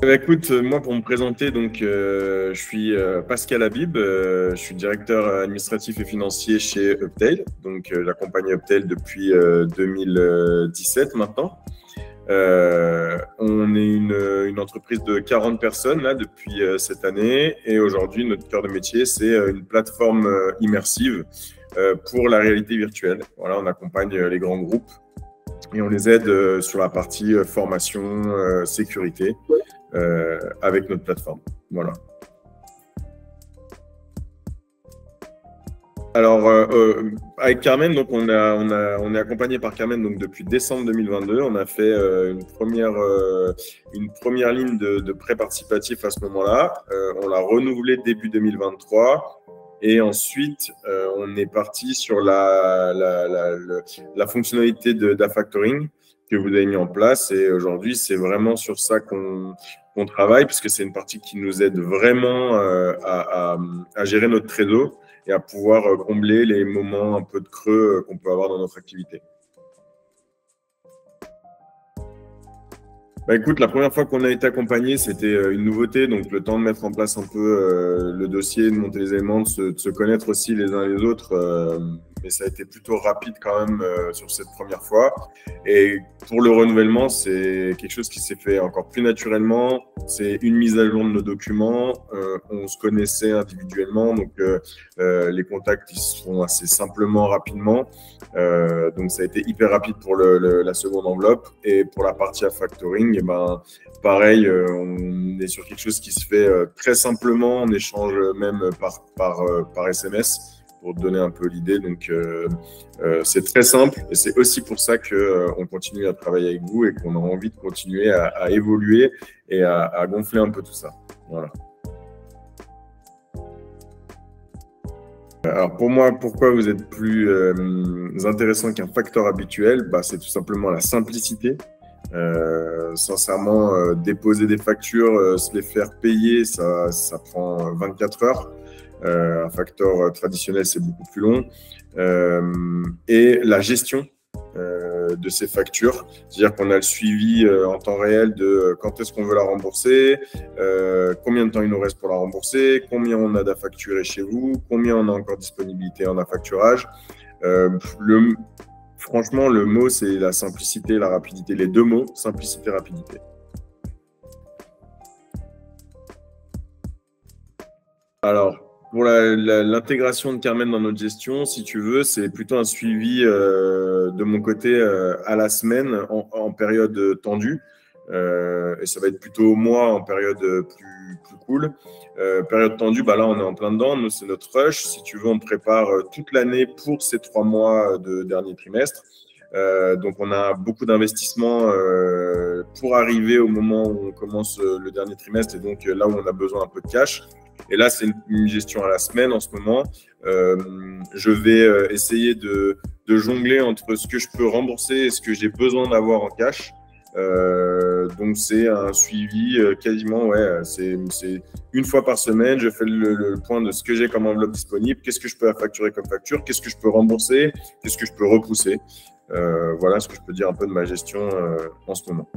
Écoute, moi pour me présenter, donc je suis Pascal Habib, je suis directeur administratif et financier chez Uptail. Donc j'accompagne Uptail depuis 2017 maintenant. On est une entreprise de 40 personnes là depuis cette année et aujourd'hui notre cœur de métier c'est une plateforme immersive pour la réalité virtuelle. Voilà, on accompagne les grands groupes et on les aide sur la partie formation, sécurité. Avec notre plateforme. Voilà. Alors, avec Carmen, donc on est accompagné par Carmen donc depuis décembre 2022. On a fait une première ligne de prêt participatif à ce moment-là. On l'a renouvelé début 2023. Et ensuite, on est parti sur la fonctionnalité d'A-Factoring que vous avez mis en place. Et aujourd'hui, c'est vraiment sur ça qu'on travaille, puisque c'est une partie qui nous aide vraiment à gérer notre trésor et à pouvoir combler les moments un peu de creux qu'on peut avoir dans notre activité. Bah écoute, la première fois qu'on a été accompagné, c'était une nouveauté, donc le temps de mettre en place un peu le dossier, de monter les éléments, de se connaître aussi les uns les autres. Mais ça a été plutôt rapide quand même sur cette première fois. Et pour le renouvellement, c'est quelque chose qui s'est fait encore plus naturellement. C'est une mise à jour de nos documents. On se connaissait individuellement, donc les contacts ils se font assez simplement, rapidement. Donc ça a été hyper rapide pour la seconde enveloppe. Et pour la partie A-Factoring, et ben, pareil, on est sur quelque chose qui se fait très simplement. On échange même par SMS pour te donner un peu l'idée. Donc, c'est très simple et c'est aussi pour ça qu'on continue à travailler avec vous et qu'on a envie de continuer à évoluer et à gonfler un peu tout ça. Voilà. Alors pour moi, pourquoi vous êtes plus intéressant qu'un facteur habituel? Bah, c'est tout simplement la simplicité. Sincèrement, déposer des factures, se les faire payer, ça prend 24 heures. Un facteur traditionnel, c'est beaucoup plus long. Et la gestion de ces factures, c'est-à-dire qu'on a le suivi en temps réel de quand est-ce qu'on veut la rembourser, combien de temps il nous reste pour la rembourser, combien on a d'affacturés chez vous, combien on a encore disponibilité en affacturage. Franchement, le mot, c'est la simplicité et la rapidité. Les deux mots, simplicité et rapidité. Alors, pour l'intégration de Carmen dans notre gestion, si tu veux, c'est plutôt un suivi de mon côté à la semaine en période tendue. Et ça va être plutôt moi en période plus cool. Période tendue, bah là, on est en plein dedans. Nous, c'est notre rush. Si tu veux, on prépare toute l'année pour ces 3 mois de dernier trimestre. Donc, on a beaucoup d'investissements pour arriver au moment où on commence le dernier trimestre et donc là où on a besoin un peu de cash. Et là, c'est une gestion à la semaine en ce moment. Je vais essayer de jongler entre ce que je peux rembourser et ce que j'ai besoin d'avoir en cash. Donc, c'est un suivi quasiment, ouais, c'est une fois par semaine. Je fais le point de ce que j'ai comme enveloppe disponible, qu'est-ce que je peux facturer comme facture, qu'est-ce que je peux rembourser, qu'est-ce que je peux repousser. Voilà ce que je peux dire un peu de ma gestion en ce moment.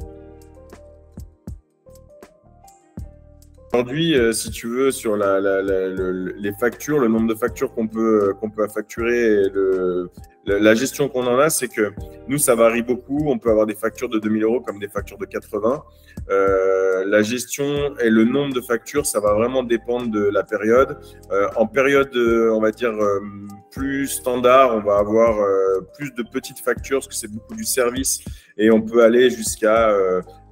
Aujourd'hui, si tu veux, sur les factures, le nombre de factures qu'on peut facturer et la gestion qu'on en a, c'est que nous, ça varie beaucoup. On peut avoir des factures de 2 000 € comme des factures de 80. La gestion et le nombre de factures, ça va vraiment dépendre de la période. En période, on va dire, plus standard, on va avoir plus de petites factures parce que c'est beaucoup du service et on peut aller jusqu'à,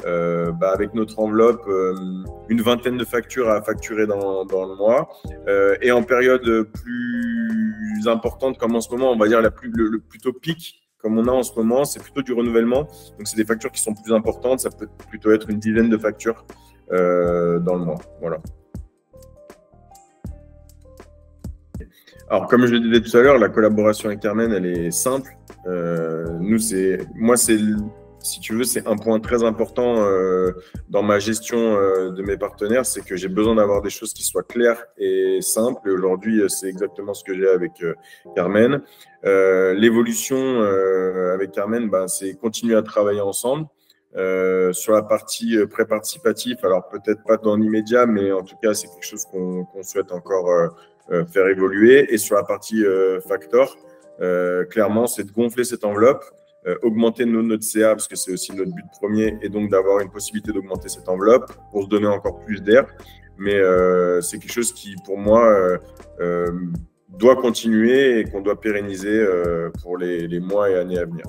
avec notre enveloppe, une vingtaine de factures à facturer dans le mois. Et en période plus importante comme en ce moment, on va dire le plutôt pic comme on a en ce moment, c'est plutôt du renouvellement. Donc, c'est des factures qui sont plus importantes. Ça peut plutôt être une dizaine de factures dans le mois. Voilà. Alors, comme je le disais tout à l'heure, la collaboration avec Carmen, elle est simple. Si tu veux, c'est un point très important dans ma gestion de mes partenaires, c'est que j'ai besoin d'avoir des choses qui soient claires et simples. Et aujourd'hui, c'est exactement ce que j'ai avec Carmen. L'évolution avec Carmen, c'est continuer à travailler ensemble. Sur la partie prêt participatif, alors peut-être pas dans l'immédiat, mais en tout cas, c'est quelque chose qu'on souhaite encore faire évoluer. Et sur la partie factor, clairement, c'est de gonfler cette enveloppe, augmenter notre CA, parce que c'est aussi notre but premier, et donc d'avoir une possibilité d'augmenter cette enveloppe pour se donner encore plus d'air. Mais c'est quelque chose qui, pour moi, doit continuer et qu'on doit pérenniser pour les mois et années à venir.